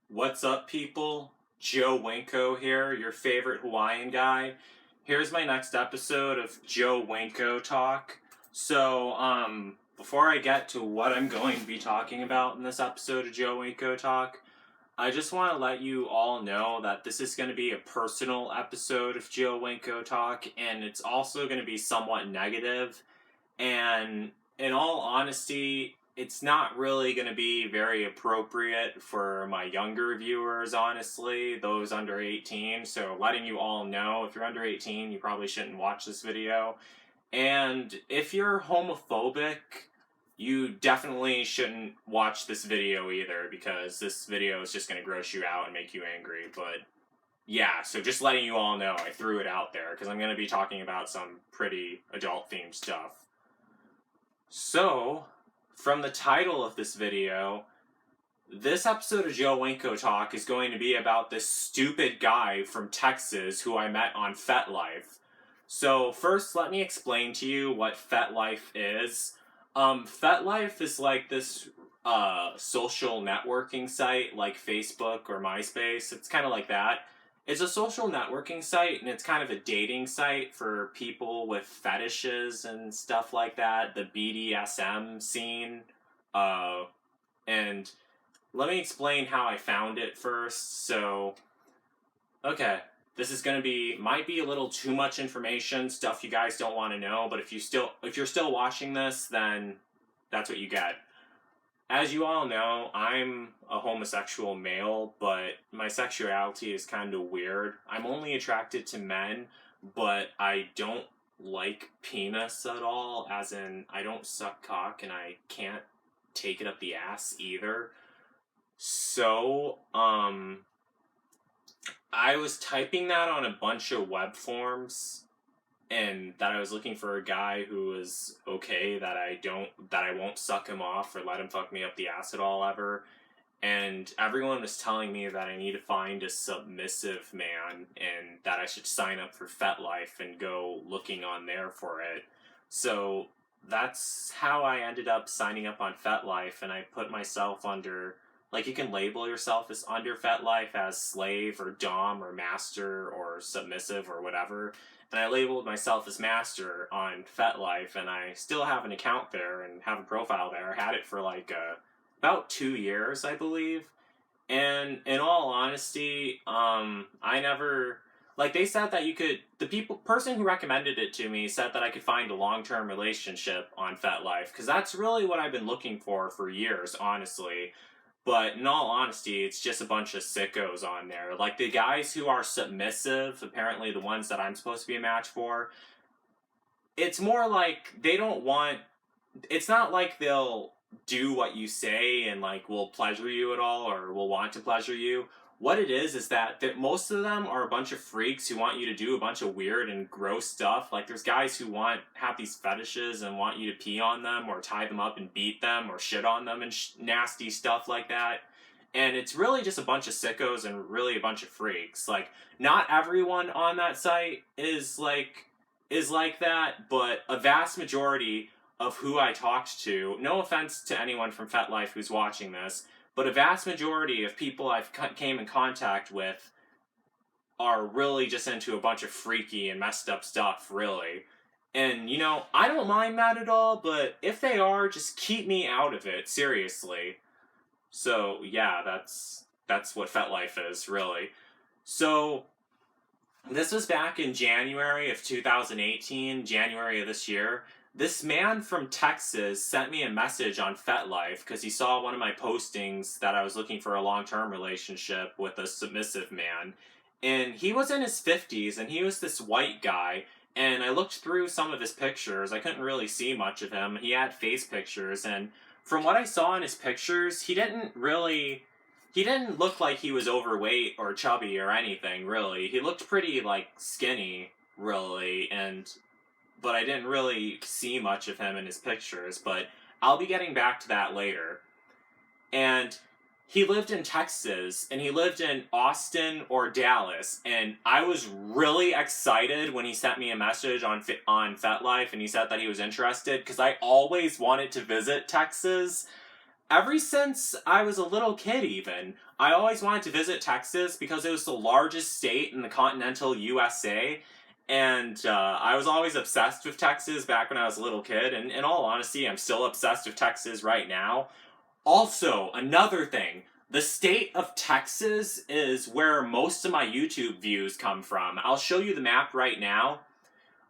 What's up, people? Joe Winko here, your favorite Hawaiian guy. Here's my next episode of Joe Winko Talk. Before I get to what I'm going to be talking about in this episode of Joe Winko Talk, I just want to let you all know that this is going to be a personal episode of Joe Winko Talk, and it's also going to be somewhat negative. And in all honesty, it's not really going to be very appropriate for my younger viewers, honestly, those under 18. So, letting you all know, if you're under 18, you probably shouldn't watch this video. And if you're homophobic, you definitely shouldn't watch this video either, because this video is just going to gross you out and make you angry. But yeah, so just letting you all know, I threw it out there because I'm going to be talking about some pretty adult themed stuff. So, from the title of this video, this episode of Joe Winko Talk is going to be about this stupid guy from Texas who I met on FetLife. So, first, let me explain to you what FetLife is. FetLife is like this social networking site like Facebook or MySpace. It's kind of like that. It's a social networking site, and it's kind of a dating site for people with fetishes and stuff like that, the BDSM scene. Uh, and let me explain how I found it first. So, okay, this is gonna be might be a little too much information, stuff you guys don't want to know. But if you're still watching this, then that's what you get. As you all know, I'm a homosexual male, but my sexuality is kind of weird. I'm only attracted to men, but I don't like penis at all, as in, I don't suck cock and I can't take it up the ass either. So, I was typing that on a bunch of web forms, and that I was looking for a guy who was okay, that I won't suck him off or let him fuck me up the ass at all ever. And everyone was telling me that I need to find a submissive man and that I should sign up for FetLife and go looking on there for it. So that's how I ended up signing up on FetLife, and I put myself under, like, you can label yourself as under FetLife as slave or dom or master or submissive or whatever. And I labeled myself as master on FetLife, and I still have an account there and have a profile there. I had it for like about 2 years, I believe. And in all honesty, I never, like, they said that you could, person who recommended it to me said that I could find a long-term relationship on FetLife, because that's really what I've been looking for years, honestly. But in all honesty, it's just a bunch of sickos on there. Like, the guys who are submissive, apparently the ones that I'm supposed to be a match for, it's more like they don't want, it's not like they'll do what you say and like will pleasure you at all or will want to pleasure you. What it is that most of them are a bunch of freaks who want you to do a bunch of weird and gross stuff. Like, there's guys who have these fetishes and want you to pee on them or tie them up and beat them or shit on them and nasty stuff like that. And it's really just a bunch of sickos and really a bunch of freaks. Like, not everyone on that site is like that, but a vast majority of who I talked to, no offense to anyone from FetLife who's watching this, but a vast majority of people I've came in contact with are really just into a bunch of freaky and messed up stuff, really. And, I don't mind that at all, but if they are, just keep me out of it, seriously. So, yeah, that's what FetLife is, really. So, this was back in January of 2018, January of this year. This man from Texas sent me a message on FetLife because he saw one of my postings that I was looking for a long-term relationship with a submissive man. And he was in his 50s, and he was this white guy. And I looked through some of his pictures. I couldn't really see much of him. He had face pictures, and from what I saw in his pictures, he didn't look like he was overweight or chubby or anything, really. He looked pretty, like, skinny, really, but I didn't really see much of him in his pictures, but I'll be getting back to that later. And he lived in Texas, and he lived in Austin or Dallas, and I was really excited when he sent me a message on FetLife, and he said that he was interested, because I always wanted to visit Texas. Ever since I was a little kid, even, I always wanted to visit Texas because it was the largest state in the continental USA. And I was always obsessed with Texas back when I was a little kid. And in all honesty, I'm still obsessed with Texas right now. Also, another thing, the state of Texas is where most of my YouTube views come from. I'll show you the map right now.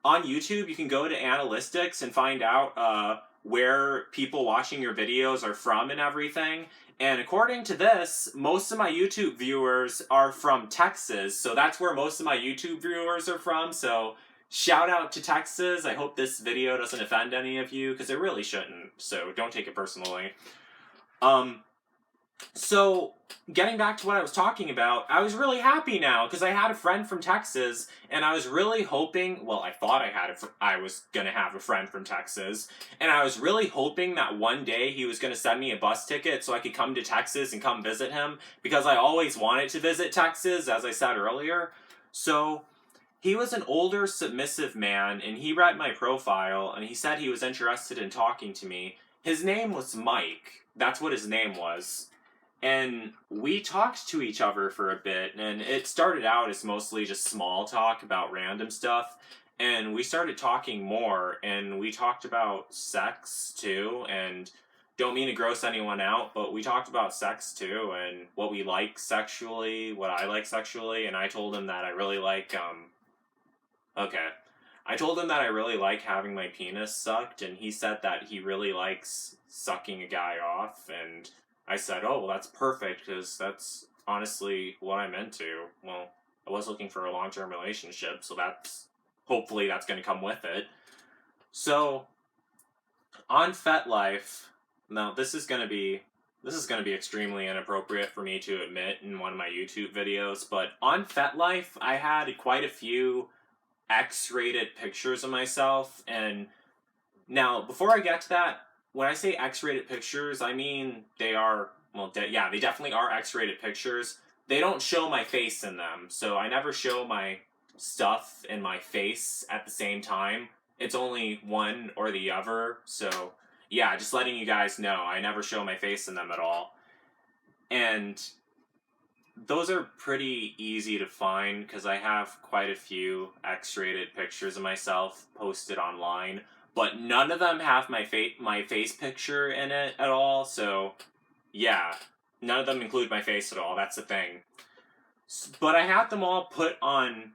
On YouTube, you can go to analytics and find out where people watching your videos are from and everything. And according to this, most of my YouTube viewers are from Texas, so that's where most of my YouTube viewers are from. So shout out to Texas. I hope this video doesn't offend any of you, because it really shouldn't, so don't take it personally. So, getting back to what I was talking about, I was really happy now because I had a friend from Texas, and I was really hoping. Well, I thought I was gonna have a friend from Texas, and I was really hoping that one day he was gonna send me a bus ticket so I could come to Texas and come visit him, because I always wanted to visit Texas, as I said earlier. So, he was an older, submissive man, and he read my profile, and he said he was interested in talking to me. His name was Mike. That's what his name was. And we talked to each other for a bit, and it started out as mostly just small talk about random stuff. And we started talking more, and we talked about sex too, and don't mean to gross anyone out, but we talked about sex too, and what we like sexually, what I like sexually, and I told him that I really like, okay. I told him that I really like having my penis sucked, and he said that he really likes sucking a guy off, and I said, oh, well, that's perfect, because that's honestly what I'm into. Well, I was looking for a long-term relationship, so hopefully that's going to come with it. So, on FetLife, now this is going to be extremely inappropriate for me to admit in one of my YouTube videos, but on FetLife, I had quite a few X-rated pictures of myself, and now, before I get to that, when I say X-rated pictures, I mean they are, well, they definitely are X-rated pictures. They don't show my face in them, so I never show my stuff and my face at the same time. It's only one or the other, so yeah, just letting you guys know, I never show my face in them at all. And those are pretty easy to find, because I have quite a few X-rated pictures of myself posted online, but none of them have my face picture in it at all, so yeah, none of them include my face at all, that's the thing. But I had them all put on,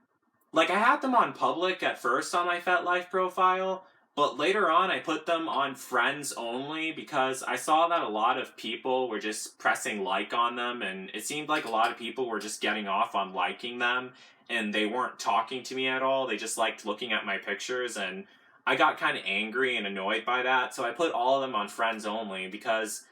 I had them on public at first on my FetLife profile, but later on I put them on friends only, because I saw that a lot of people were just pressing like on them, and it seemed like a lot of people were just getting off on liking them, and they weren't talking to me at all, they just liked looking at my pictures, and I got kind of angry and annoyed by that, so I put all of them on friends only, because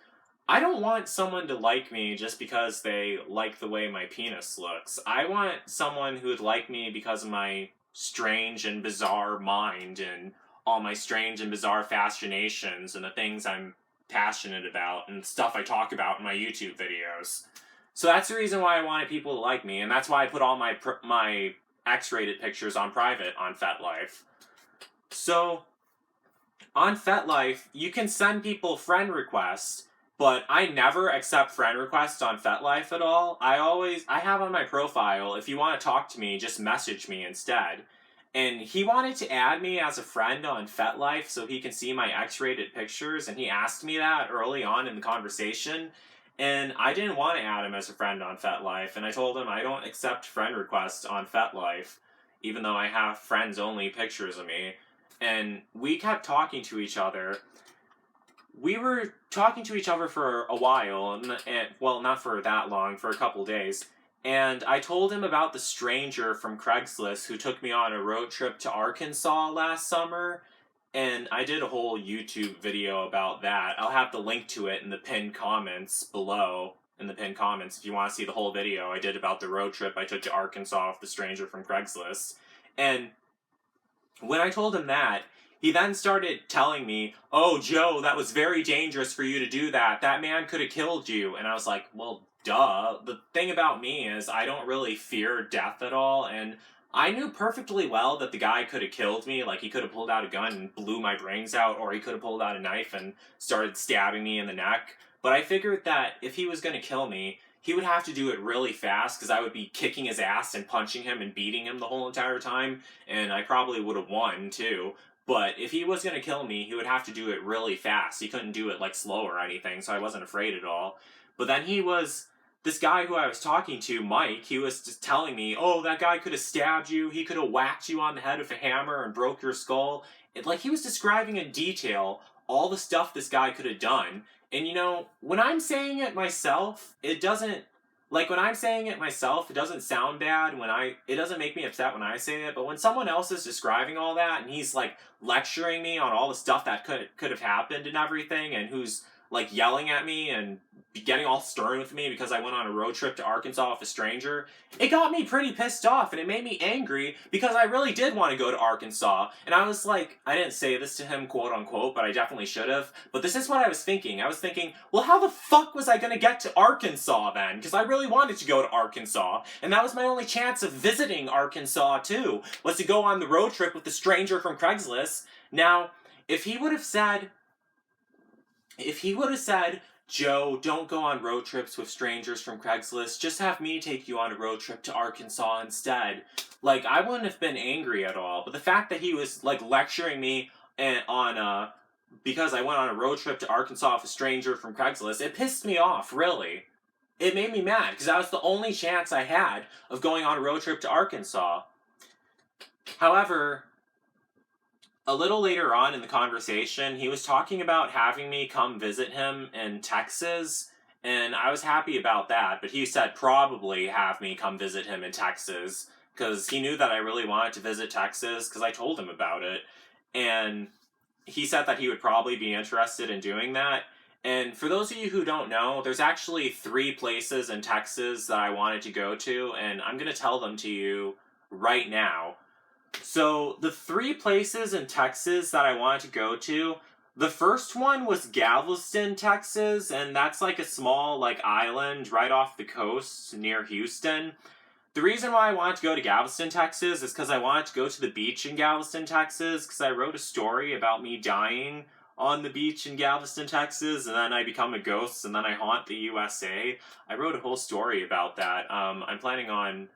I don't want someone to like me just because they like the way my penis looks. I want someone who would like me because of my strange and bizarre mind, and all my strange and bizarre fascinations, and the things I'm passionate about, and stuff I talk about in my YouTube videos. So that's the reason why I wanted people to like me, and that's why I put all my X-rated pictures on private on FetLife. So, on FetLife, you can send people friend requests, but I never accept friend requests on FetLife at all. I have on my profile, if you want to talk to me, just message me instead. And he wanted to add me as a friend on FetLife so he can see my X-rated pictures, and he asked me that early on in the conversation, and I didn't want to add him as a friend on FetLife, and I told him I don't accept friend requests on FetLife, even though I have friends-only pictures of me. And we kept talking to each other. We were talking to each other for a while, and well, not for that long, for a couple days. And I told him about the stranger from Craigslist who took me on a road trip to Arkansas last summer, and I did a whole YouTube video about that. I'll have the link to it in the pinned comments below, in the pinned comments, if you want to see the whole video I did about the road trip I took to Arkansas with the stranger from Craigslist. And when I told him that, he then started telling me, oh, Joe, that was very dangerous for you to do that. That man could have killed you. And I was like, well, duh. The thing about me is I don't really fear death at all, and I knew perfectly well that the guy could have killed me. Like, he could have pulled out a gun and blew my brains out, or he could have pulled out a knife and started stabbing me in the neck. But I figured that if he was going to kill me, he would have to do it really fast because I would be kicking his ass and punching him and beating him the whole entire time, and I probably would have won too. But if he was going to kill me, he would have to do it really fast. He couldn't do it like slow or anything, so I wasn't afraid at all. But then this guy who I was talking to, Mike, he was just telling me, oh, that guy could have stabbed you, he could have whacked you on the head with a hammer and broke your skull. Like, he was describing in detail all the stuff this guy could have done. And when I'm saying it myself, it doesn't, when I'm saying it myself, it doesn't sound bad it doesn't make me upset when I say it, but when someone else is describing all that, and he's, lecturing me on all the stuff that could have happened and everything, and who's, yelling at me and getting all stern with me because I went on a road trip to Arkansas with a stranger, it got me pretty pissed off, and it made me angry because I really did want to go to Arkansas. And I was like, I didn't say this to him, quote unquote, but I definitely should have. But this is what I was thinking. I was thinking, well, how the fuck was I going to get to Arkansas then? Because I really wanted to go to Arkansas. And that was my only chance of visiting Arkansas too, was to go on the road trip with the stranger from Craigslist. Now, if he would have said, Joe, don't go on road trips with strangers from Craigslist, just have me take you on a road trip to Arkansas instead, I wouldn't have been angry at all. But the fact that he was, lecturing me because I went on a road trip to Arkansas with a stranger from Craigslist, it pissed me off, really. It made me mad, because that was the only chance I had of going on a road trip to Arkansas. However, a little later on in the conversation, he was talking about having me come visit him in Texas, and I was happy about that, but he said probably have me come visit him in Texas, because he knew that I really wanted to visit Texas, because I told him about it, and he said that he would probably be interested in doing that. And for those of you who don't know, there's actually 3 places in Texas that I wanted to go to, and I'm going to tell them to you right now. So, the 3 places in Texas that I wanted to go to, the first one was Galveston, Texas, and that's a small, island right off the coast near Houston. The reason why I wanted to go to Galveston, Texas is because I wanted to go to the beach in Galveston, Texas, because I wrote a story about me dying on the beach in Galveston, Texas, and then I become a ghost, and then I haunt the USA. I wrote a whole story about that. I'm planning on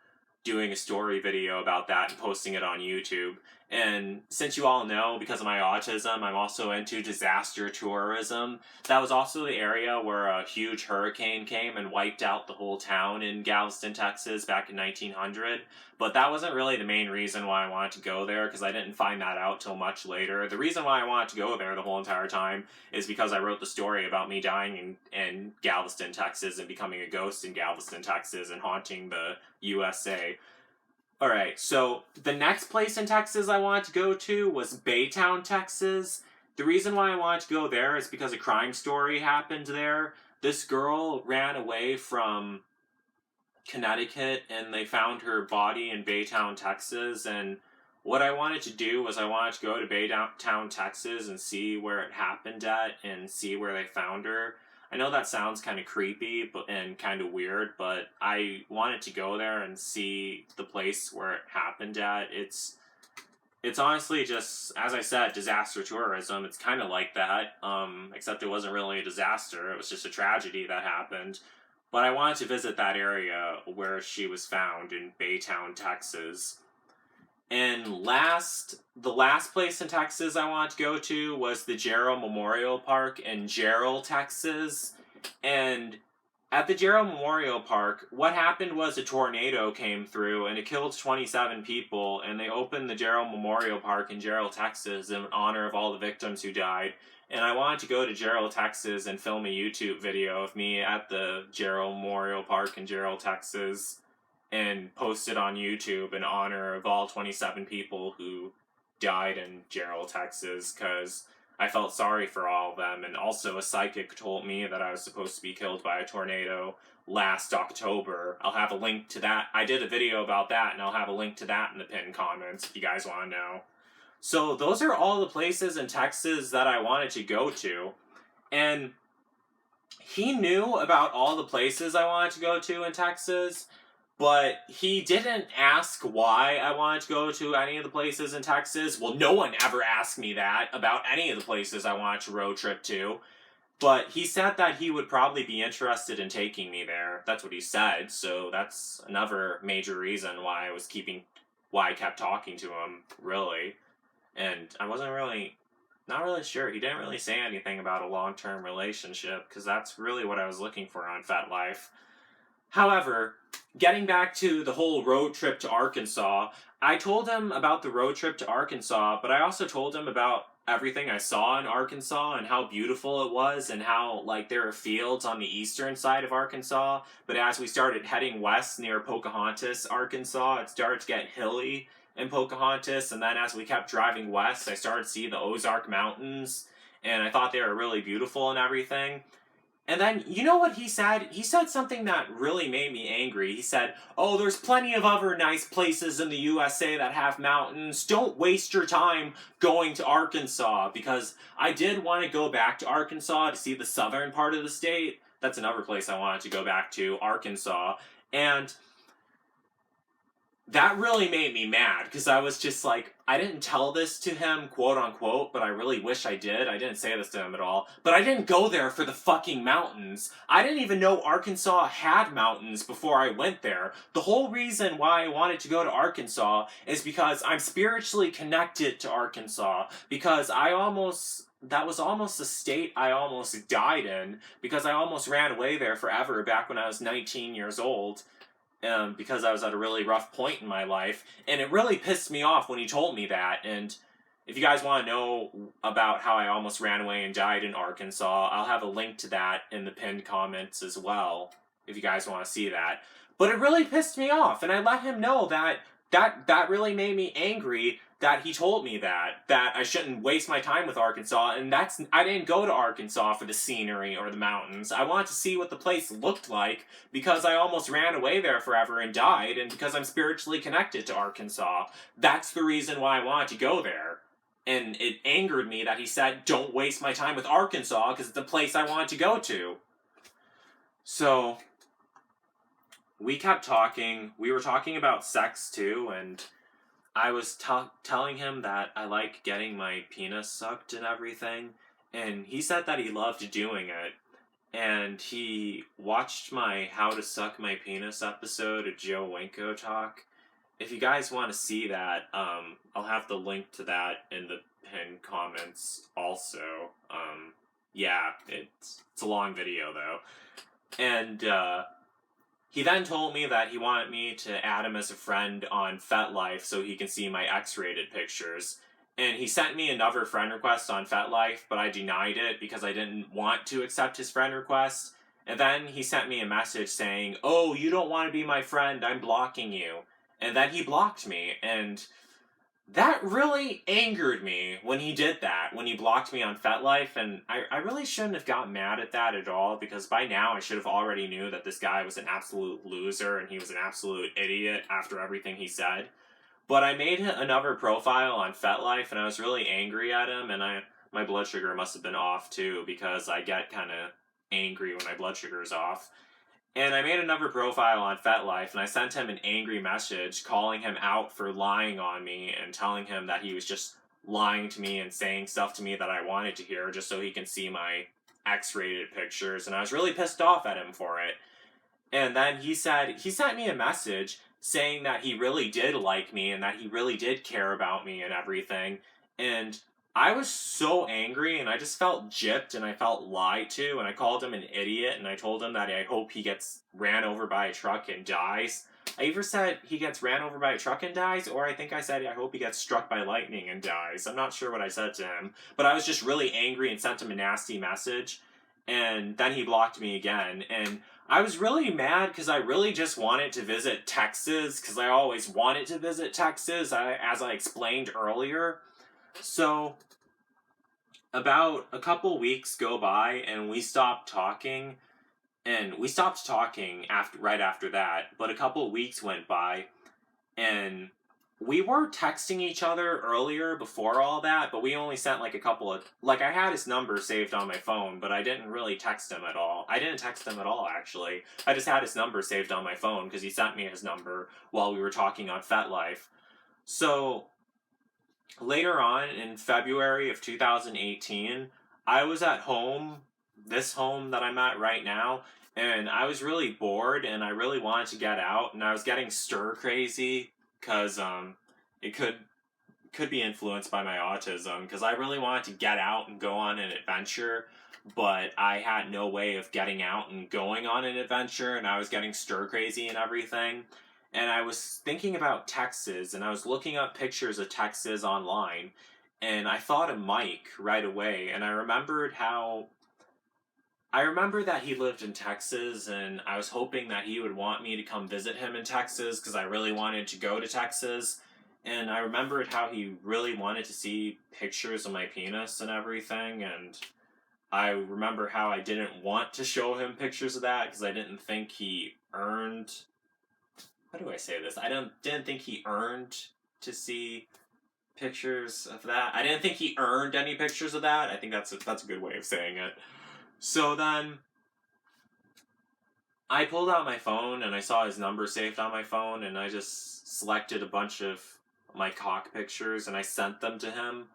doing a story video about that and posting it on YouTube. And since you all know, because of my autism, I'm also into disaster tourism. That was also the area where a huge hurricane came and wiped out the whole town in Galveston, Texas back in 1900. But that wasn't really the main reason why I wanted to go there, because I didn't find that out till much later. The reason why I wanted to go there the whole entire time is because I wrote the story about me dying in Galveston, Texas, and becoming a ghost in Galveston, Texas, and haunting the USA. Alright, so the next place in Texas I wanted to go to was Baytown, Texas. The reason why I wanted to go there is because a crime story happened there. This girl ran away from Connecticut and they found her body in Baytown, Texas, and what I wanted to do was I wanted to go to Baytown, Texas and see where it happened at and see where they found her. I know that sounds kind of creepy and kind of weird, but I wanted to go there and see the place where it happened at. It's honestly just, as I said, disaster tourism. It's kind of like that, except it wasn't really a disaster. It was just a tragedy that happened. But I wanted to visit that area where she was found in Baytown, Texas. And the last place in Texas I wanted to go to was the Jarrell Memorial Park in Jarrell, Texas. And at the Jarrell Memorial Park, what happened was a tornado came through and it killed 27 people, and they opened the Jarrell Memorial Park in Jarrell, Texas in honor of all the victims who died. And I wanted to go to Jarrell, Texas and film a YouTube video of me at the Jarrell Memorial Park in Jarrell, Texas, and post it on YouTube in honor of all 27 people who died in Jarrell, Texas, because I felt sorry for all of them. And also a psychic told me that I was supposed to be killed by a tornado last October. I'll have a link to that. I did a video about that, and I'll have a link to that in the pinned comments if you guys want to know. So those are all the places in Texas that I wanted to go to. And he knew about all the places I wanted to go to in Texas, but he didn't ask why I wanted to go to any of the places in Texas. Well, no one ever asked me that about any of the places I wanted to road trip to. But he said that he would probably be interested in taking me there. That's what he said. So that's another major reason why I kept talking to him, really. And I wasn't really, not really sure. He didn't really say anything about a long-term relationship, because that's really what I was looking for on FetLife. However, getting back to the whole road trip to Arkansas, I told him about the road trip to Arkansas, but I also told him about everything I saw in Arkansas and how beautiful it was, and how, like, there are fields on the eastern side of Arkansas, but as we started heading west near Pocahontas, Arkansas, it started to get hilly in Pocahontas, and then as we kept driving west, I started to see the Ozark Mountains, and I thought they were really beautiful and everything. And then, you know what he said? He said something that really made me angry. He said, "Oh, there's plenty of other nice places in the USA that have mountains. Don't waste your time going to Arkansas." Because I did want to go back to Arkansas to see the southern part of the state. That's another place I wanted to go back to, Arkansas. And that really made me mad, because I was just like, I didn't tell this to him, quote unquote, but I really wish I did. I didn't say this to him at all. But I didn't go there for the fucking mountains. I didn't even know Arkansas had mountains before I went there. The whole reason why I wanted to go to Arkansas is because I'm spiritually connected to Arkansas. Because that was almost the state I almost died in, because I almost ran away there forever back when I was 19 years old. Because I was at a really rough point in my life, and it really pissed me off when he told me that. And if you guys want to know about how I almost ran away and died in Arkansas, I'll have a link to that in the pinned comments as well, if you guys want to see that. But it really pissed me off, and I let him know that really made me angry, that he told me that I shouldn't waste my time with Arkansas. And I didn't go to Arkansas for the scenery or the mountains. I wanted to see what the place looked like, because I almost ran away there forever and died, and because I'm spiritually connected to Arkansas. That's the reason why I wanted to go there. And it angered me that he said, "Don't waste my time with Arkansas," because it's the place I wanted to go to. So we kept talking. We were talking about sex too, and I was telling him that I like getting my penis sucked and everything, and he said that he loved doing it. And he watched my How to Suck My Penis episode of Joe Winko Talk. If you guys want to see that, I'll have the link to that in the pinned comments also. Yeah, it's a long video though. And he then told me that he wanted me to add him as a friend on FetLife so he can see my X-rated pictures. And he sent me another friend request on FetLife, but I denied it because I didn't want to accept his friend request. And then he sent me a message saying, "Oh, you don't want to be my friend, I'm blocking you." And then he blocked me, and that really angered me when he did that, when he blocked me on FetLife. And I really shouldn't have got mad at that at all, because by now I should have already knew that this guy was an absolute loser and he was an absolute idiot after everything he said. But I made another profile on FetLife, and I was really angry at him, and my blood sugar must have been off too, because I get kind of angry when my blood sugar is off. And I made another profile on FetLife, and I sent him an angry message calling him out for lying on me and telling him that he was just lying to me and saying stuff to me that I wanted to hear just so he can see my X-rated pictures. And I was really pissed off at him for it. And then he sent me a message saying that he really did like me and that he really did care about me and everything. And I was so angry, and I just felt gypped, and I felt lied to, and I called him an idiot, and I told him that I hope he gets ran over by a truck and dies. I either said he gets ran over by a truck and dies, or I think I said I hope he gets struck by lightning and dies. I'm not sure what I said to him, but I was just really angry and sent him a nasty message, and then he blocked me again. And I was really mad because I really just wanted to visit Texas, because I always wanted to visit Texas, as I explained earlier. So about a couple weeks go by, and we stopped talking, right after that. But a couple weeks went by, and we were texting each other earlier before all that, but we only sent like a couple of, like, I had his number saved on my phone, but I didn't really text him at all. I didn't text him at all, actually. I just had his number saved on my phone because he sent me his number while we were talking on FetLife. So later on, in February of 2018, I was at home this home that I'm at right now, and I was really bored, and I really wanted to get out, and I was getting stir crazy because it could be influenced by my autism, because I really wanted to get out and go on an adventure, but I had no way of getting out and going on an adventure, and I was getting stir crazy and everything. And I was thinking about Texas, and I was looking up pictures of Texas online, and I thought of Mike right away, and I remember that he lived in Texas, and I was hoping that he would want me to come visit him in Texas because I really wanted to go to Texas. And I remembered how he really wanted to see pictures of my penis and everything, and I remember how I didn't want to show him pictures of that because I didn't think he earned. How do I say this? Didn't think he earned to see pictures of that. I didn't think he earned any pictures of that. I think that's a good way of saying it. So then I pulled out my phone and I saw his number saved on my phone, and I just selected a bunch of my cock pictures and I sent them to him.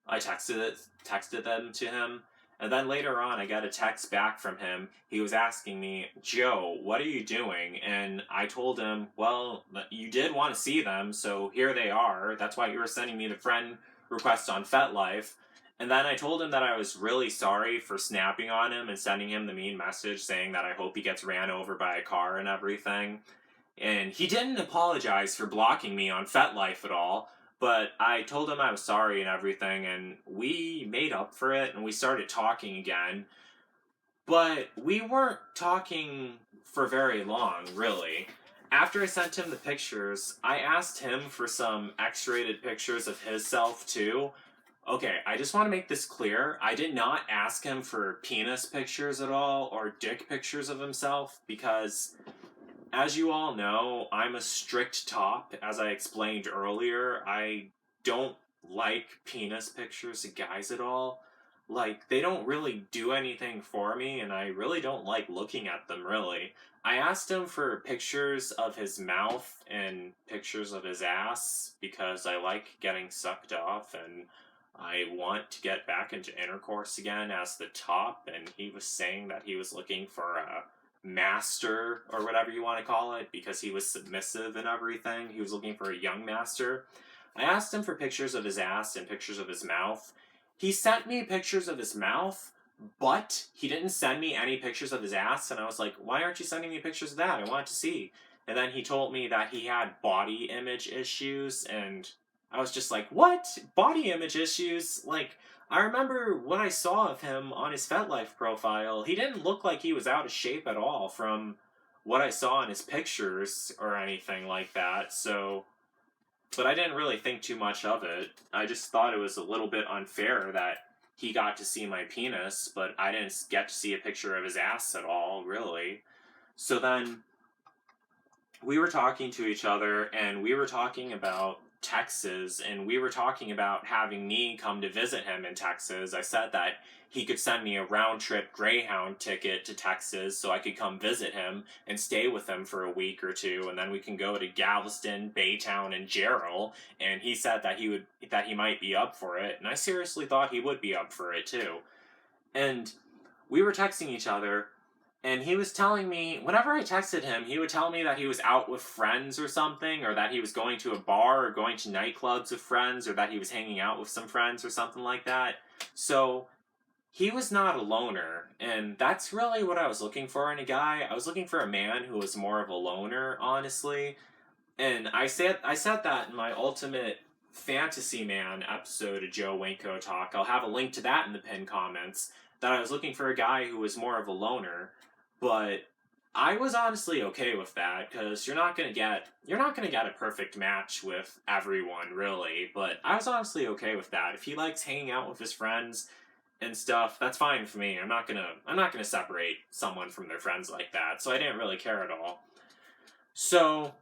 I texted them to him, and then later on I got a text back from him. He was asking me, "Joe, what are you doing?" And I told him, "Well, you did want to see them, so here they are. That's why you were sending me the friend request on FetLife." And then I told him that I was really sorry for snapping on him and sending him the mean message saying that I hope he gets ran over by a car and everything. And he didn't apologize for blocking me on FetLife at all, but I told him I was sorry and everything, and we made up for it and we started talking again. But we weren't talking for very long, really. After I sent him the pictures, I asked him for some X-rated pictures of his self too. Okay, I just want to make this clear. I did not ask him for penis pictures at all or dick pictures of himself because, as you all know, I'm a strict top. As I explained earlier, I don't like penis pictures of guys at all. Like, they don't really do anything for me, and I really don't like looking at them, really. I asked him for pictures of his mouth and pictures of his ass because I like getting sucked off, and I want to get back into intercourse again as the top, and he was saying that he was looking for a master or whatever you want to call it because he was submissive and everything. He was looking for a young master. I asked him for pictures of his ass and pictures of his mouth. He sent me pictures of his mouth, but he didn't send me any pictures of his ass, and I was like, "Why aren't you sending me pictures of that? I want to see." And then he told me that he had body image issues, and I was just like, "What? Body image issues?" Like, I remember what I saw of him on his FetLife profile. He didn't look like he was out of shape at all from what I saw in his pictures or anything like that. So, but I didn't really think too much of it. I just thought it was a little bit unfair that he got to see my penis, but I didn't get to see a picture of his ass at all, really. So then we were talking to each other, and we were talking about Texas, and we were talking about having me come to visit him in Texas. I said that he could send me a round trip Greyhound ticket to Texas so I could come visit him and stay with him for a week or two, and then we can go to Galveston, Baytown, and Jarrell. And he said that he might be up for it, and I seriously thought he would be up for it too. And we were texting each other, and he was telling me, whenever I texted him, he would tell me that he was out with friends or something, or that he was going to a bar or going to nightclubs with friends, or that he was hanging out with some friends or something like that. So he was not a loner, and that's really what I was looking for in a guy. I was looking for a man who was more of a loner, honestly. And I said that in my Ultimate Fantasy Man episode of Joe Winko Talk. I'll have a link to that in the pinned comments. That I was looking for a guy who was more of a loner, but I was honestly okay with that because you're not gonna get a perfect match with everyone, really. But I was honestly okay with that. If he likes hanging out with his friends and stuff, that's fine for me. I'm not gonna separate someone from their friends like that. So I didn't really care at all. So,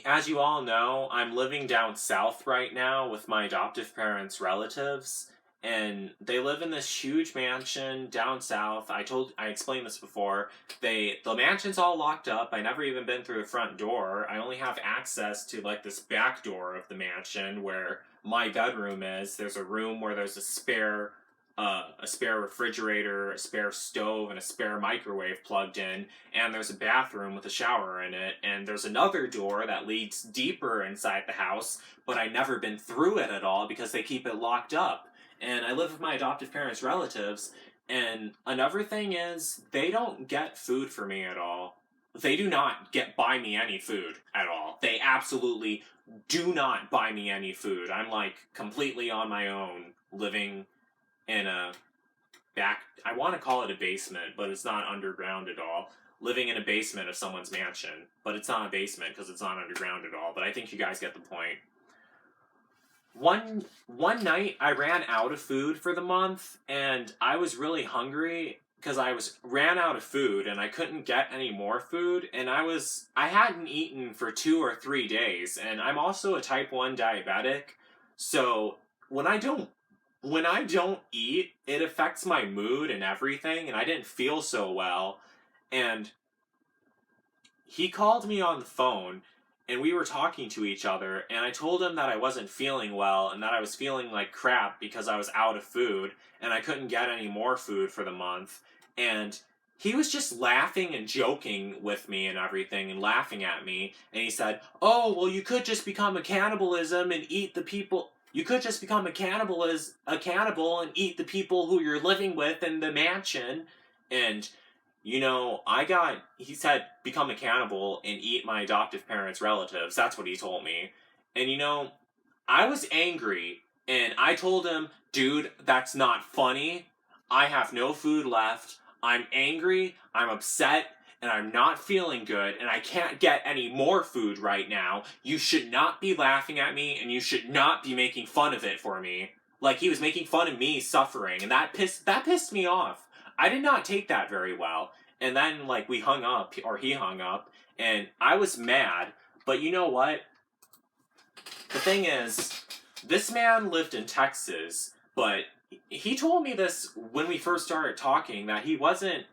as you all know, I'm living down south right now with my adoptive parents' relatives, and they live in this huge mansion down south. I explained this before. The mansion's all locked up. I never even been through the front door. I only have access to like this back door of the mansion where my bedroom is. There's a room where there's a spare a spare refrigerator, a spare stove, and a spare microwave plugged in, and there's a bathroom with a shower in it, and there's another door that leads deeper inside the house, but I've never been through it at all because they keep it locked up. And I live with my adoptive parents' relatives, and another thing is, they don't get food for me at all. They do not buy me any food at all. They absolutely do not buy me any food. I'm like completely on my own, living in a I want to call it a basement, but it's not underground at all. Living in a basement of someone's mansion, but it's not a basement because it's not underground at all. But I think you guys get the point. One night I ran out of food for the month, and I was really hungry because ran out of food and I couldn't get any more food, and I hadn't eaten for 2 or 3 days, and I'm also a type 1 diabetic, so when I don't eat, it affects my mood and everything, and I didn't feel so well. And he called me on the phone, and we were talking to each other, and I told him that I wasn't feeling well, and that I was feeling like crap because I was out of food, and I couldn't get any more food for the month. And he was just laughing and joking with me and everything, and laughing at me, and he said, "Oh, well, you could just become a cannibalism and eat the people... You could just become a cannibal and eat the people who you're living with in the mansion." And, he said, become a cannibal and eat my adoptive parents' relatives. That's what he told me. And, I was angry, and I told him, "Dude, that's not funny. I have no food left. I'm angry, I'm upset, and I'm not feeling good, and I can't get any more food right now. You should not be laughing at me, and you should not be making fun of it for me." Like, he was making fun of me suffering, and that pissed me off. I did not take that very well. And then, like, we hung up, or he hung up, and I was mad. But you know what? The thing is, this man lived in Texas, but he told me this when we first started talking, that he wasn't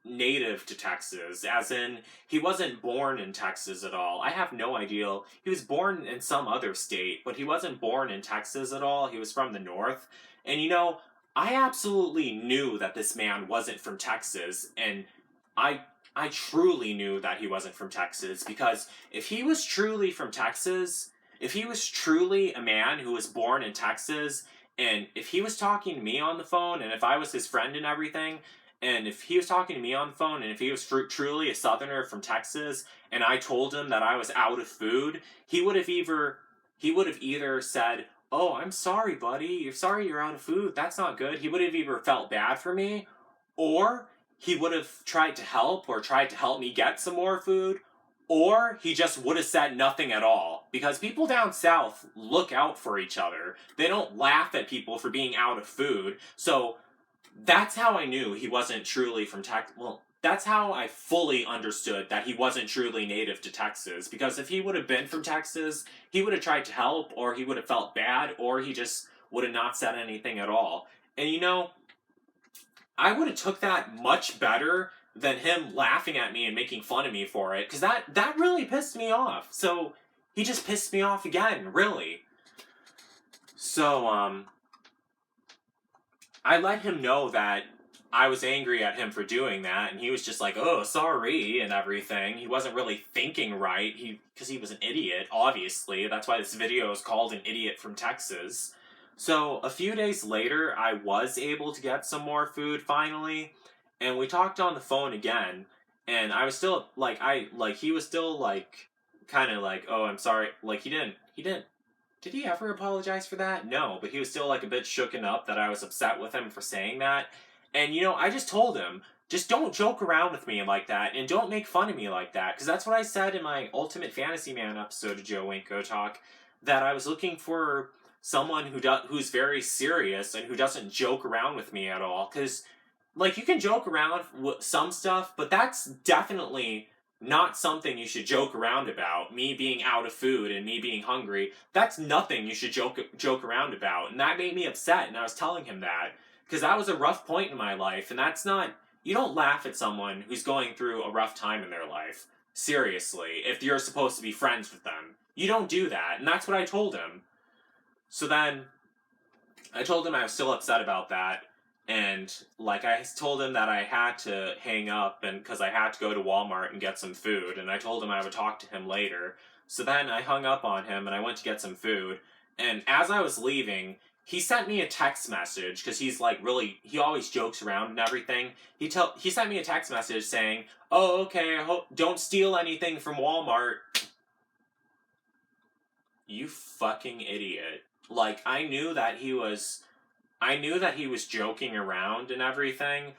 native to Texas, as in, he wasn't born in Texas at all. I have no idea. He was born in some other state, but he wasn't born in Texas at all. He was from the north. And I absolutely knew that this man wasn't from Texas, and I truly knew that he wasn't from Texas, because if he was truly from Texas, if he was truly a man who was born in Texas, and if he was talking to me on the phone, and if I was his friend and everything, and if he was talking to me on the phone, and if he was truly a southerner from Texas, and I told him that I was out of food, he would have either said, "Oh, I'm sorry, buddy. You're sorry you're out of food. That's not good." He would have either felt bad for me, or he would have tried to help, or tried to help me get some more food, or he just would have said nothing at all. Because people down south look out for each other. They don't laugh at people for being out of food. So that's how I knew he wasn't truly from Texas. Well, that's how I fully understood that he wasn't truly native to Texas. Because if he would have been from Texas, he would have tried to help, or he would have felt bad, or he just would have not said anything at all. And I would have took that much better than him laughing at me and making fun of me for it, because that really pissed me off. So he just pissed me off again, really. So, I let him know that I was angry at him for doing that, and he was just like, "Oh, sorry," and everything. He wasn't really thinking right, because he was an idiot, obviously. That's why this video is called "An Idiot from Texas." So, a few days later, I was able to get some more food, finally, and we talked on the phone again, and I was still, he was still, kind of like, "Oh, I'm sorry," he didn't did he ever apologize for that? No, but he was still, a bit shooken up that I was upset with him for saying that. And, I just told him, just don't joke around with me like that, and don't make fun of me like that, because that's what I said in my Ultimate Fantasy Man episode of Joe Winko Talk, that I was looking for someone who's very serious and who doesn't joke around with me at all, because, you can joke around with some stuff, but that's definitely not something you should joke around about. Me being out of food and me being hungry, that's nothing you should joke around about. And that made me upset, and I was telling him that, because that was a rough point in my life, and that's not... You don't laugh at someone who's going through a rough time in their life. Seriously, if you're supposed to be friends with them. You don't do that, and that's what I told him. So then, I told him I was still upset about that, and like I told him that I had to hang up and because I had to go to Walmart and get some food, and I told him I would talk to him later. So then I hung up on him and I went to get some food, and as I was leaving, he sent me a text message because he's like really he always jokes around and everything. He sent me a text message saying, "Oh, okay, I hope don't steal anything from Walmart." You fucking idiot. Like I knew that he was joking around and everything,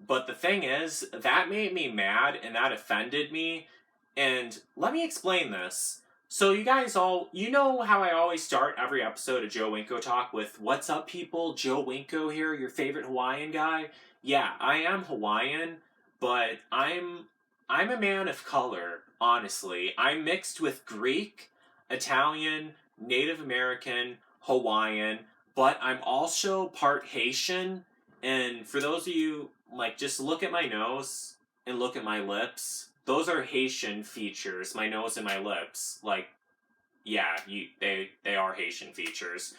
but the thing is, that made me mad and that offended me. And let me explain this. So you guys all, you know how I always start every episode of Joe Winko Talk with "What's up, people? Joe Winko here, your favorite Hawaiian guy." Yeah, I am Hawaiian, but I'm a man of color, honestly. I'm mixed with Greek, Italian, Native American, Hawaiian, but I'm also part Haitian. And for those of you, like, just look at my nose and look at my lips. Those are Haitian features, my nose and my lips. Like, yeah, they are Haitian features.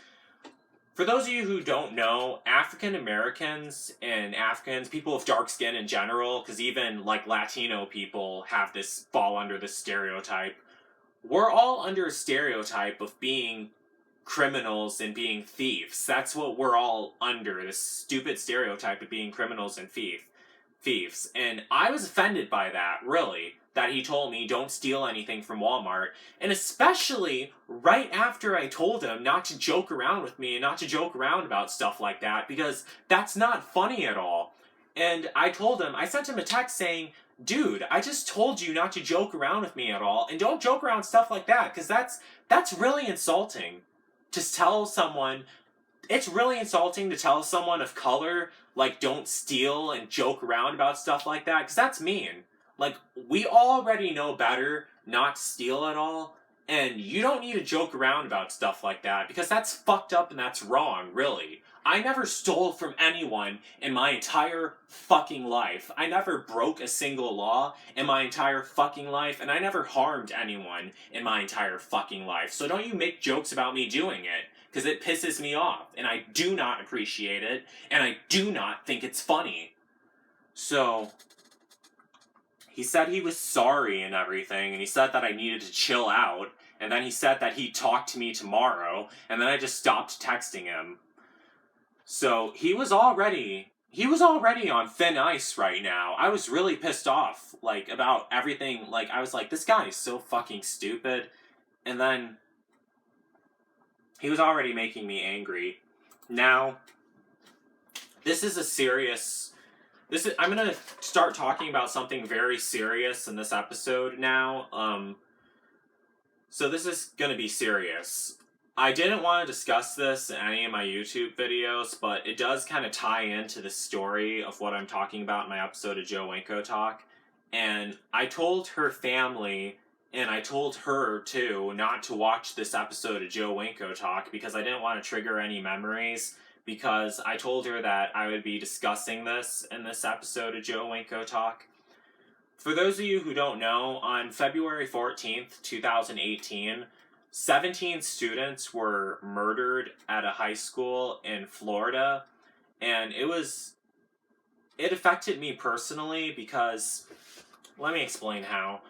For those of you who don't know, African Americans and Africans, people of dark skin in general, because even like Latino people have this fall under this stereotype. We're all under a stereotype of being criminals and being thieves. That's what we're all under, this stupid stereotype of being criminals and thieves. And I was offended by that, really, that he told me don't steal anything from Walmart. And especially right after I told him not to joke around with me and not to joke around about stuff like that, because that's not funny at all. And I sent him a text saying, "Dude, I just told you not to joke around with me at all, and don't joke around stuff like that, because that's really insulting to tell someone. It's really insulting to tell someone of color, like, don't steal and joke around about stuff like that, because that's mean. Like, we already know better not to steal at all, and you don't need to joke around about stuff like that, because that's fucked up and that's wrong, really. I never stole from anyone in my entire fucking life. I never broke a single law in my entire fucking life, and I never harmed anyone in my entire fucking life. So don't you make jokes about me doing it, because it pisses me off, and I do not appreciate it, and I do not think it's funny. So, he said he was sorry and everything, and he said that I needed to chill out, and then he said that he'd talk to me tomorrow, and then I just stopped texting him. So, he was already on thin ice right now. I was really pissed off, like, about everything. Like, I was like, this guy is so fucking stupid. And then he was already making me angry. Now, I'm gonna start talking about something very serious in this episode now. So this is gonna be serious. I didn't want to discuss this in any of my YouTube videos, but it does kind of tie into the story of what I'm talking about in my episode of Joe Winko Talk. And I told her family, and I told her too, not to watch this episode of Joe Winko Talk because I didn't want to trigger any memories, because I told her that I would be discussing this in this episode of Joe Winko Talk. For those of you who don't know, on February 14th, 2018, 17 students were murdered at a high school in Florida, and it affected me personally because, let me explain how.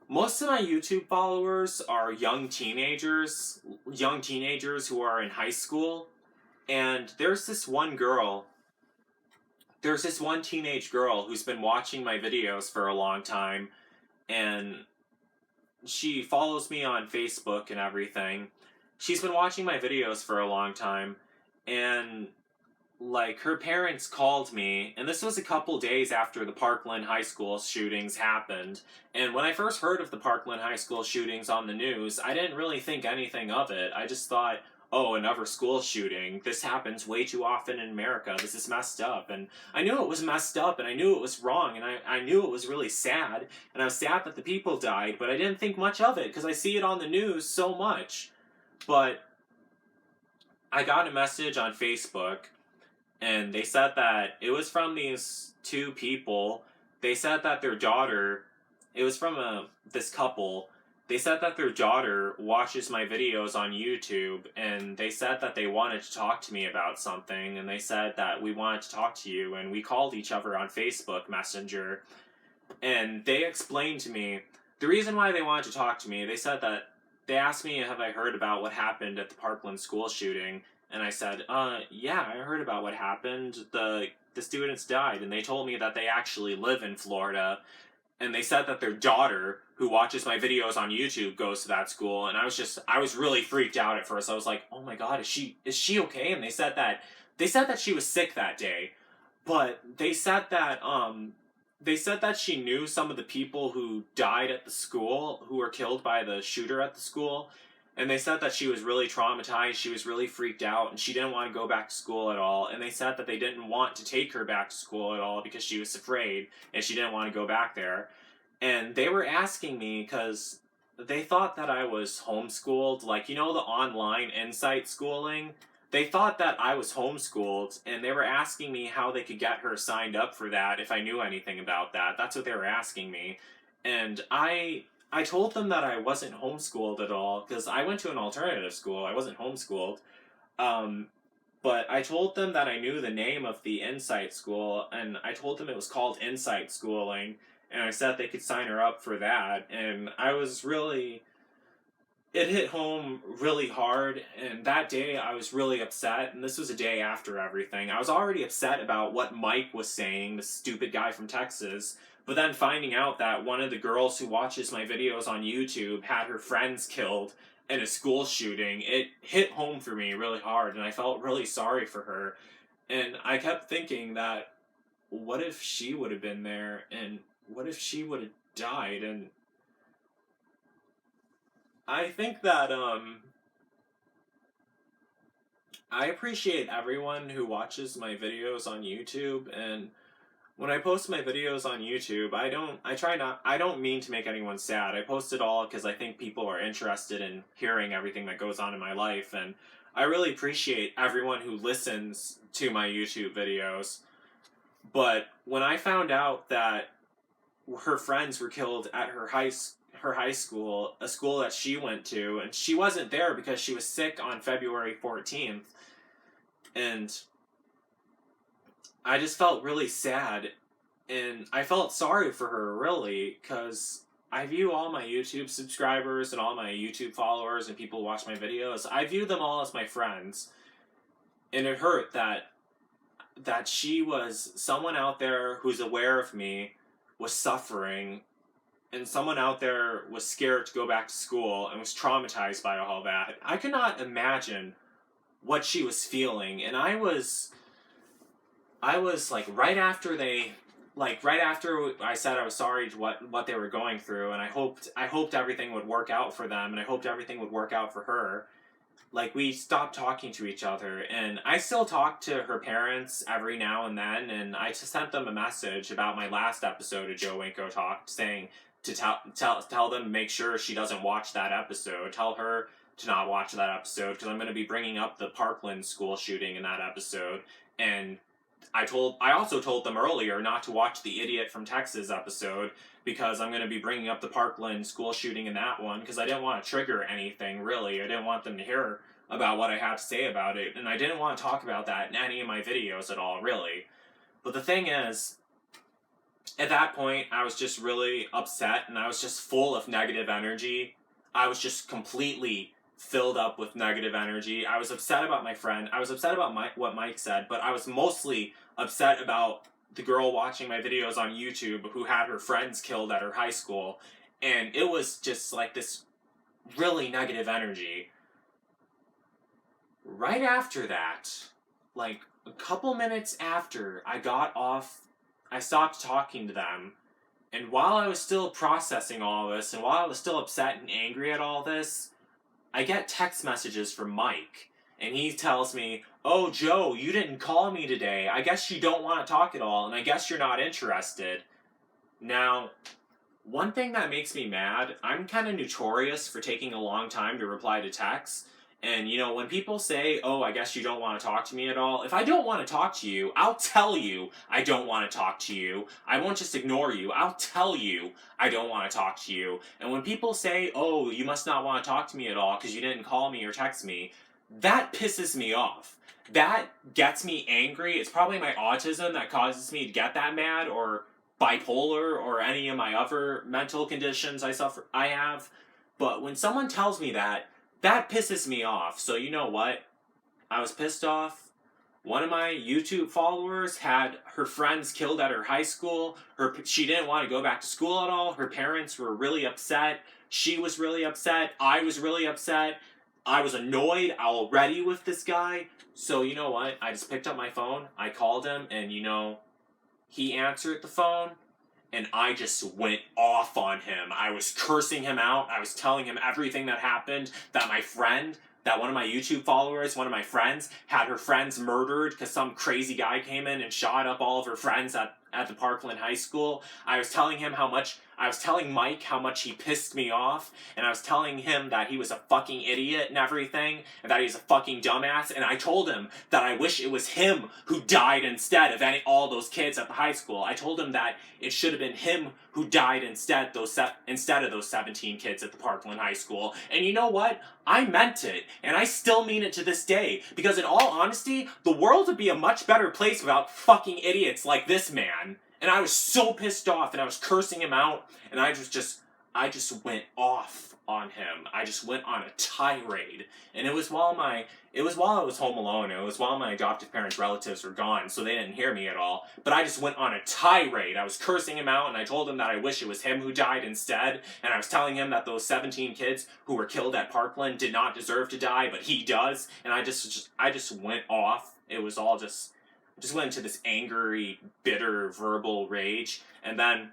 Most of my YouTube followers are young teenagers who are in high school, and there's this one teenage girl who's been watching my videos for a long time, and she follows me on Facebook and everything. She's been watching my videos for a long time, and like, her parents called me, and this was a couple days after the Parkland High School shootings happened. And when I first heard of the Parkland High School shootings on the news, I didn't really think anything of it. I just thought, oh, another school shooting. This happens way too often in America. This is messed up. And I knew it was messed up, and I knew it was wrong, and I knew it was really sad, and I was sad that the people died, but I didn't think much of it, because I see it on the news so much. But I got a message on Facebook, and they said that it was from these two people. They said that their daughter, it was from this couple. they said that their daughter watches my videos on YouTube, and they said that they wanted to talk to me about something, and they said that we wanted to talk to you, and we called each other on Facebook Messenger, and they explained to me the reason why they wanted to talk to me. They said that they asked me, have I heard about what happened at the Parkland school shooting? And I said, yeah, I heard about what happened. The students died, and they told me that they actually live in Florida, and they said that their daughter, who watches my videos on YouTube, goes to that school. And I was really freaked out at first. I was like, oh my god, is she okay? And they said that she was sick that day, but they said that she knew some of the people who died at the school, who were killed by the shooter at the school. And they said that she was really traumatized, she was really freaked out, and she didn't want to go back to school at all. And they said that they didn't want to take her back to school at all because she was afraid and she didn't want to go back there. And they were asking me because they thought that I was homeschooled, like, the online Insight schooling. They thought that I was homeschooled, and they were asking me how they could get her signed up for that if I knew anything about that. That's what they were asking me. And I told them that I wasn't homeschooled at all, because I went to an alternative school. I wasn't homeschooled. But I told them that I knew the name of the Insight school, and I told them it was called Insight Schooling, and I said they could sign her up for that. And it hit home really hard, and that day I was really upset, and this was a day after everything. I was already upset about what Mike was saying, the stupid guy from Texas, but then finding out that one of the girls who watches my videos on YouTube had her friends killed in a school shooting, it hit home for me really hard, and I felt really sorry for her. And I kept thinking that, what if she would have been there, and what if she would have died? And I think that, I appreciate everyone who watches my videos on YouTube, and when I post my videos on YouTube, I don't mean to make anyone sad. I post it all because I think people are interested in hearing everything that goes on in my life, and I really appreciate everyone who listens to my YouTube videos. But when I found out that her friends were killed at her high school, a school that she went to, and she wasn't there because she was sick on February 14th, and I just felt really sad, and I felt sorry for her, really, because I view all my YouTube subscribers and all my YouTube followers and people who watch my videos, I view them all as my friends, and it hurt that she was someone out there who's aware of me, was suffering, and someone out there was scared to go back to school and was traumatized by all that. I could not imagine what she was feeling, and I was like right after I said I was sorry to what they were going through, and I hoped everything would work out for them, and I hoped everything would work out for her. Like, we stopped talking to each other, and I still talk to her parents every now and then, and I just sent them a message about my last episode of Joe Winko Talk, saying to tell them to make sure she doesn't watch that episode. Tell her to not watch that episode, because I'm going to be bringing up the Parkland school shooting in that episode, and I also told them earlier not to watch the Idiot from Texas episode, because I'm going to be bringing up the Parkland school shooting in that one, because I didn't want to trigger anything, really. I didn't want them to hear about what I had to say about it, and I didn't want to talk about that in any of my videos at all, really. But the thing is, at that point, I was just really upset, and I was just full of negative energy. I was just completely filled up with negative energy. I was upset about my friend. I was upset about what Mike said, but I was mostly upset about the girl watching my videos on YouTube who had her friends killed at her high school. And it was just like this really negative energy. Right after that, like a couple minutes after I got off, I stopped talking to them. And while I was still processing all this, and while I was still upset and angry at all this, I get text messages from Mike, and he tells me, "Oh, Joe, you didn't call me today. I guess you don't want to talk at all, and I guess you're not interested." Now, one thing that makes me mad, I'm kind of notorious for taking a long time to reply to texts, And, you know, when people say, oh, I guess you don't want to talk to me at all, if I don't want to talk to you, I'll tell you I don't want to talk to you. I won't just ignore you. I'll tell you I don't want to talk to you. And when people say, oh, you must not want to talk to me at all because you didn't call me or text me, that pisses me off. That gets me angry. It's probably my autism that causes me to get that mad, or bipolar, or any of my other mental conditions I have. But when someone tells me that, that pisses me off. So you know what? I was pissed off. One of my YouTube followers had her friends killed at her high school. She didn't want to go back to school at all. Her parents were really upset. She was really upset. I was really upset. I was annoyed already with this guy. So you know what? I just picked up my phone. I called him, and you know, he answered the phone. And I just went off on him. I was cursing him out. I was telling him everything that happened, that one of my YouTube followers, one of my friends, had her friends murdered because some crazy guy came in and shot up all of her friends at the Parkland High School. I was telling Mike how much he pissed me off, and I was telling him that he was a fucking idiot and everything, and that he's a fucking dumbass, and I told him that I wish it was him who died instead of all those kids at the high school. I told him that it should have been him who died instead of those 17 kids at the Parkland High School. And you know what? I meant it, and I still mean it to this day, because in all honesty, the world would be a much better place without fucking idiots like this man. And I was so pissed off, and I was cursing him out, and I just went off on him. I just went on a tirade, and it was while I was home alone. It was while my adoptive parents' relatives were gone, so they didn't hear me at all. But I just went on a tirade. I was cursing him out, and I told him that I wish it was him who died instead, and I was telling him that those 17 kids who were killed at Parkland did not deserve to die, but he does. And I just went off. It was all just went into this angry, bitter, verbal rage. And then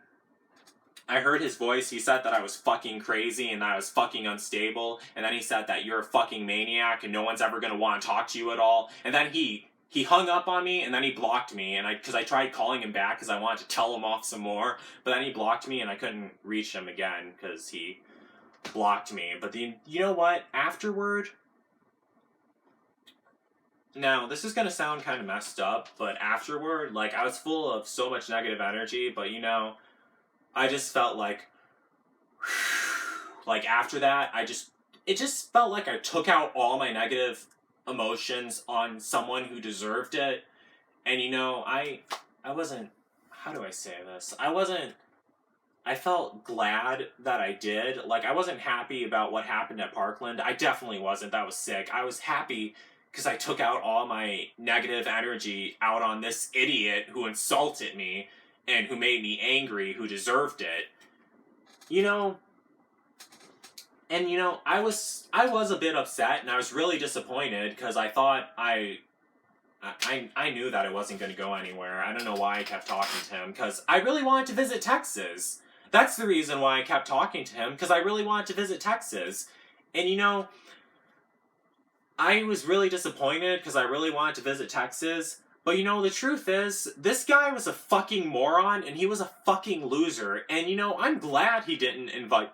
I heard his voice. He said that I was fucking crazy and that I was fucking unstable. And then he said that you're a fucking maniac and no one's ever going to want to talk to you at all. And then he hung up on me, and then he blocked me. And because I tried calling him back because I wanted to tell him off some more. But then he blocked me, and I couldn't reach him again because he blocked me. But you know what? Afterward, now, this is going to sound kind of messed up, but afterward, like, I was full of so much negative energy, but, you know, I just felt like after that, it just felt like I took out all my negative emotions on someone who deserved it. And, you know, I wasn't, how do I say this? I felt glad that I did. Like, I wasn't happy about what happened at Parkland. I definitely wasn't. That was sick. I was happy because I took out all my negative energy out on this idiot who insulted me and who made me angry, who deserved it. You know, and you know, I was a bit upset, and I was really disappointed because I thought I knew that it wasn't going to go anywhere. I don't know why I kept talking to him, because I really wanted to visit Texas. That's the reason why I kept talking to him, because I really wanted to visit Texas. And you know, I was really disappointed because I really wanted to visit Texas. But you know, the truth is, this guy was a fucking moron, and he was a fucking loser. And you know, I'm glad he didn't invite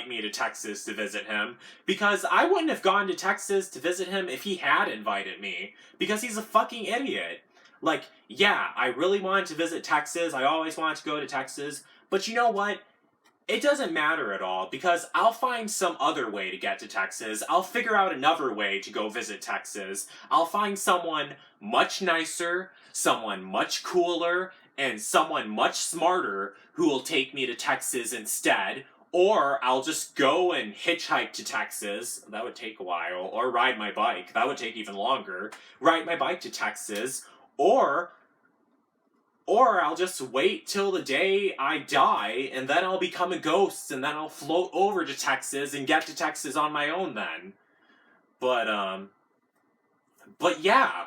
me to Texas to visit him, because I wouldn't have gone to Texas to visit him if he had invited me, because he's a fucking idiot. Like, yeah, I really wanted to visit Texas. I always wanted to go to Texas. But you know what? It doesn't matter at all, because I'll find some other way to get to Texas. I'll figure out another way to go visit Texas. I'll find someone much nicer, someone much cooler, and someone much smarter who will take me to Texas instead. Or I'll just go and hitchhike to Texas. That would take a while. Or ride my bike. That would take even longer. Ride my bike to Texas. Or I'll just wait till the day I die, and then I'll become a ghost, and then I'll float over to Texas and get to Texas on my own then. But yeah,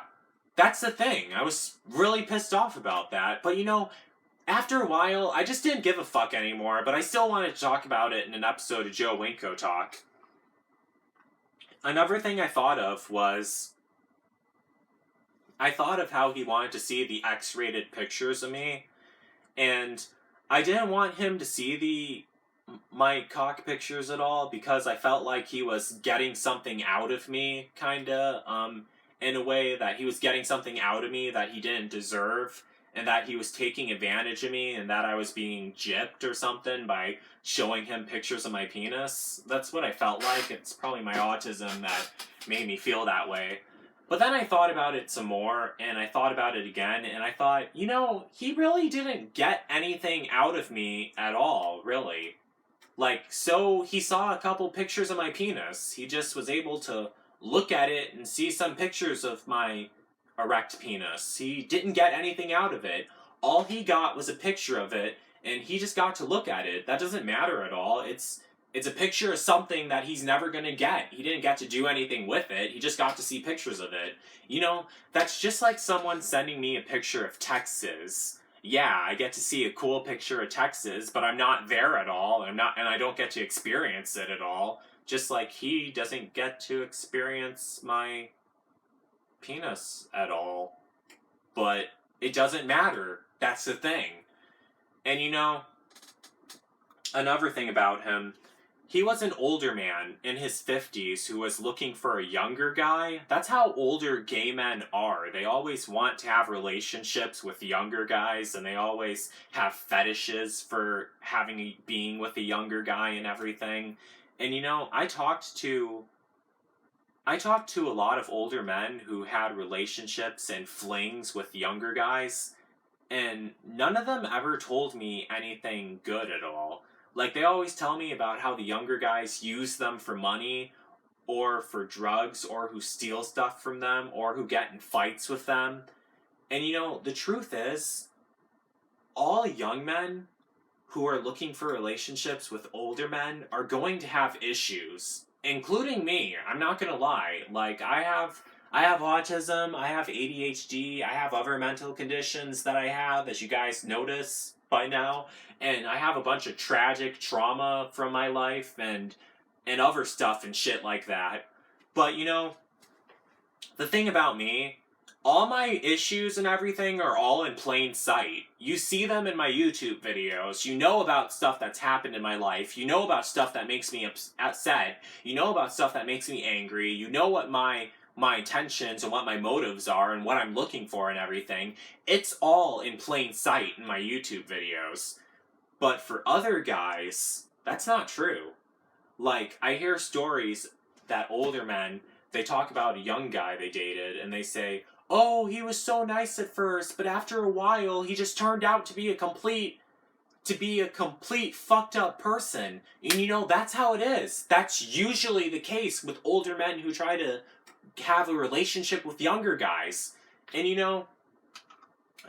that's the thing. I was really pissed off about that. But you know, after a while, I just didn't give a fuck anymore, but I still wanted to talk about it in an episode of Joe Winko Talk. Another thing I thought of was, I thought of how he wanted to see the X-rated pictures of me, and I didn't want him to see my cock pictures at all because I felt like he was getting something out of me, kinda, in a way that he was getting something out of me that he didn't deserve, and that he was taking advantage of me, and that I was being gypped or something by showing him pictures of my penis. That's what I felt like. It's probably my autism that made me feel that way. But then I thought about it some more, and I thought about it again, and I thought, he really didn't get anything out of me at all, really. Like, so he saw a couple pictures of my penis. He just was able to look at it and see some pictures of my erect penis. He didn't get anything out of it. All he got was a picture of it, and he just got to look at it. That doesn't matter at all. It's a picture of something that he's never going to get. He didn't get to do anything with it. He just got to see pictures of it. That's just like someone sending me a picture of Texas. Yeah, I get to see a cool picture of Texas, but I'm not there at all. And I don't get to experience it at all. Just like he doesn't get to experience my penis at all. But it doesn't matter. That's the thing. And another thing about him, he was an older man in his 50s who was looking for a younger guy. That's how older gay men are. They always want to have relationships with younger guys, and they always have fetishes for being with a younger guy and everything. And I talked to a lot of older men who had relationships and flings with younger guys, and none of them ever told me anything good at all. Like, they always tell me about how the younger guys use them for money, or for drugs, or who steal stuff from them, or who get in fights with them. And the truth is, all young men who are looking for relationships with older men are going to have issues, including me. I'm not gonna lie. Like, I have autism, I have ADHD, I have other mental conditions that I have, as you guys notice by now, and I have a bunch of tragic trauma from my life and other stuff and shit like that. But the thing about me, all my issues and everything are all in plain sight. You see them in my YouTube videos. You know about stuff that's happened in my life. You know about stuff that makes me upset. You know about stuff that makes me angry. You know what my intentions and what my motives are and what I'm looking for and everything. It's all in plain sight in my YouTube videos. But for other guys, that's not true. Like, I hear stories that older men, they talk about a young guy they dated, and they say, oh, he was so nice at first, but after a while, he just turned out to be a complete fucked up person. And that's how it is. That's usually the case with older men who try to have a relationship with younger guys. And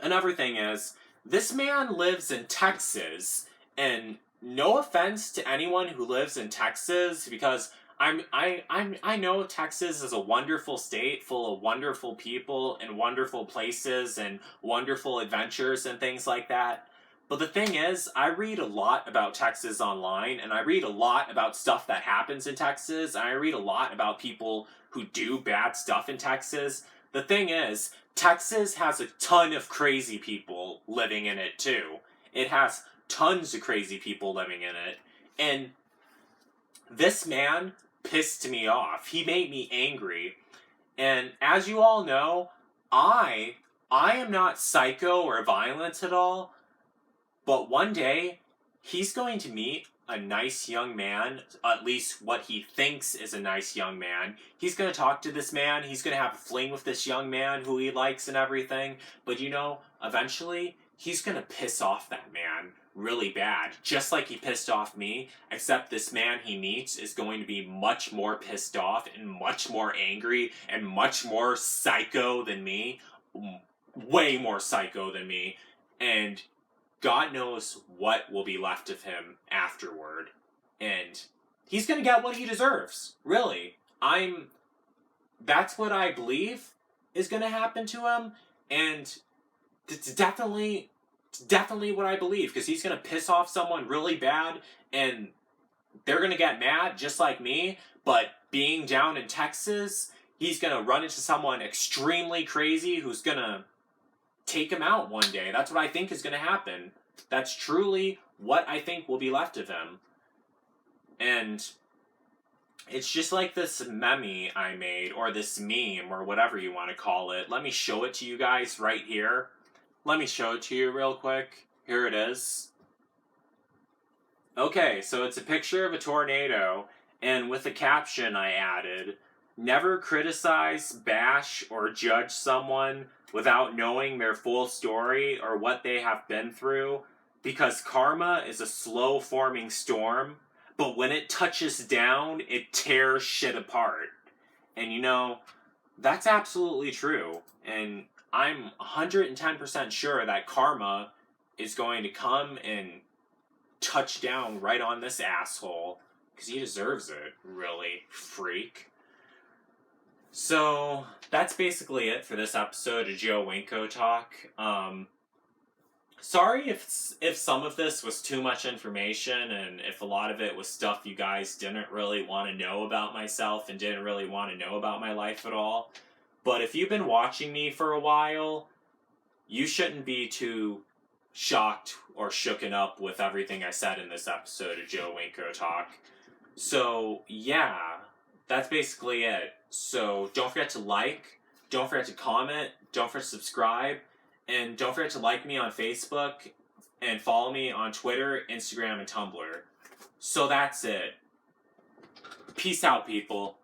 another thing is, this man lives in Texas, and no offense to anyone who lives in Texas, because I know Texas is a wonderful state full of wonderful people and wonderful places and wonderful adventures and things like that. But the thing is, I read a lot about Texas online, and I read a lot about stuff that happens in Texas, and I read a lot about people who do bad stuff in Texas. The thing is, Texas has a ton of crazy people living in it too. It has tons of crazy people living in it. And this man pissed me off. He made me angry. And as you all know, I am not psycho or violent at all. But one day, he's going to meet a nice young man, at least what he thinks is a nice young man. He's going to talk to this man. He's going to have a fling with this young man who he likes and everything. But eventually, he's going to piss off that man really bad. Just like he pissed off me, except this man he meets is going to be much more pissed off and much more angry and much more psycho than me. Way more psycho than me. And God knows what will be left of him afterward. And he's gonna get what he deserves. Really. That's what I believe is gonna happen to him. And it's definitely what I believe. Because he's gonna piss off someone really bad. And they're gonna get mad just like me. But being down in Texas, he's gonna run into someone extremely crazy who's gonna take him out one day. That's what I think is going to happen. That's truly what I think will be left of him. And it's just like this meme I made, or this meme, or whatever you want to call it. Let me show it to you guys right here. Let me show it to you real quick. Here it is. Okay, so it's a picture of a tornado, and with a caption I added, "Never criticize, bash, or judge someone without knowing their full story or what they have been through, because karma is a slow-forming storm, but when it touches down, it tears shit apart." And you know, that's absolutely true. And I'm 110% sure that karma is going to come and touch down right on this asshole, because he deserves it, really, freak. So, that's basically it for this episode of Joe Winko Talk. Sorry if some of this was too much information, and if a lot of it was stuff you guys didn't really want to know about myself and didn't really want to know about my life at all. But if you've been watching me for a while, you shouldn't be too shocked or shooken up with everything I said in this episode of Joe Winko Talk. So, yeah, that's basically it. So, don't forget to like, don't forget to comment, don't forget to subscribe, and don't forget to like me on Facebook and follow me on Twitter, Instagram, and Tumblr. So that's it. Peace out, people.